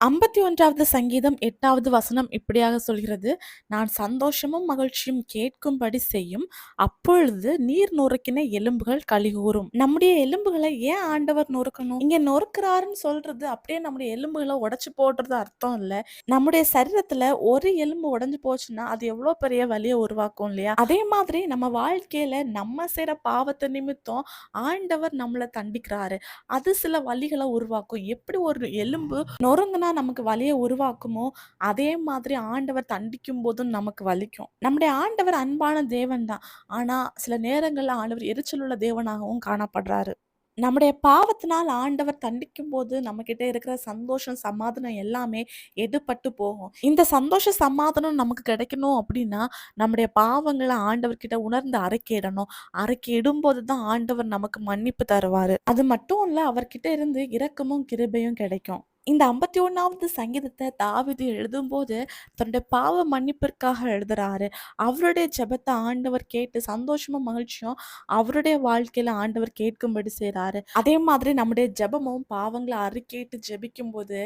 51வது சங்கீதம் 8வது வசனம் இப்படியாக சொல்கிறது, நான் சந்தோஷமும் மகிழ்ச்சியும் கேட்கும்படி செய்யும், அப்பொழுது நீர் நொறுக்கின எலும்புகள் களிகூரும். நம்முடைய எலும்புகளை ஏன் ஆண்டவர் நொறுக்கணும்? இங்க நொறுக்குறாருன்னு சொல்றது அப்படியே நம்முடைய எலும்புகளை உடைச்சு போடுறது அர்த்தம் இல்ல. நம்முடைய சரீரத்துல ஒரு எலும்பு உடைஞ்சு போச்சுன்னா அது எவ்வளவு பெரிய வலியை உருவாக்கும் இல்லையா? அதே மாதிரி நம்ம வாழ்க்கையில நம்ம செய்யற பாவத்தை நிமித்தம் ஆண்டவர் நம்மளை தண்டிக்கிறாரு. அது சில வலிகளை உருவாக்கும். எப்படி ஒரு எலும்பு நொறுங்குனா நமக்கு வலிய உருவாக்குமோ, அதே மாதிரி ஆண்டவர் தண்டிக்கும் போதும் நமக்கு வலிக்கும். நம்முடைய ஆண்டவர் அன்பான தேவன் தான். ஆனா, சில நேரங்கள்ல ஆண்டவர் எரிச்சலுள்ள தேவனாகவும் காணப்படுறாரு. நம்முடைய பாவத்தினால் ஆண்டவர் தண்டிக்கும்போது நம்மகிட்ட இருக்கிற சந்தோஷம், சமாதானம் எல்லாமே எடுபட்டு போகும். இந்த சந்தோஷ சமாதானம் நமக்கு கிடைக்கணும் அப்படின்னா, நம்முடைய பாவங்கள ஆண்டவர்கிட்ட உணர்ந்து அறிக்கையிடணும். அறிக்கையிடும்போது தான் ஆண்டவர் நமக்கு மன்னிப்பு தருவாரு. அது மட்டும் இல்ல, அவர்கிட்ட இருந்து இரக்கமும், கிருபையும் கிடைக்கும். இந்த 51வது சங்கீதத்த தாவீது எழுதும்போது, தன்னுடைய பாவ மன்னிப்பிற்காக எழுதுறாரு. அவருடைய ஜெபத்த ஆண்டவர் கேட்டு சந்தோஷமும், மகிழ்ச்சியும் அவருடைய வாழ்க்கையில ஆண்டவர் கேட்கும்படி செய்றாரு. அதே மாதிரி நம்முடைய ஜெபமும் பாவங்கள அறிக்கையிட்டு ஜெபிக்கும்போது,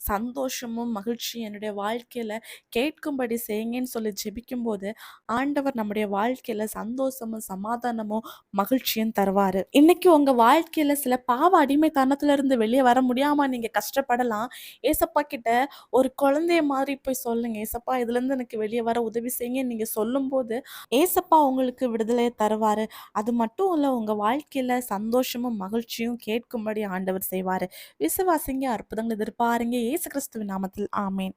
சந்தோஷமும், மகிழ்ச்சியும் என்னுடைய வாழ்க்கையில கேட்கும்படி செய்யுங்கன்னு சொல்லி ஜெபிக்கும்போது, ஆண்டவர் நம்முடைய வாழ்க்கையில சந்தோஷமும், சமாதானமும், மகிழ்ச்சியும் தருவாரு. இன்னைக்கு உங்க வாழ்க்கையில சில பாவ அடிமைத்தனத்துல இருந்து வெளிய வர முடியாம நீங்க கஷ்டப்படலாம். ஏசப்பா கிட்ட ஒரு குழந்தைய மாதிரி போய் சொல்லுங்க. ஏசப்பா இதுலருந்து எனக்கு வெளிய வர உதவி செய்யுங்கன்னு நீங்க சொல்லும்போது, ஏசப்பா உங்களுக்கு விடுதலைய தருவாரு. அது மட்டும் இல்ல, உங்க வாழ்க்கையில சந்தோஷமும், மகிழ்ச்சியும் கேட்கும்படி ஆண்டவர் செய்வாரு. விசுவாசிங்க, அற்புதங்கள் எதிர்பாருங்க. இயேசு கிறிஸ்துவின் நாமத்தில் ஆமென்.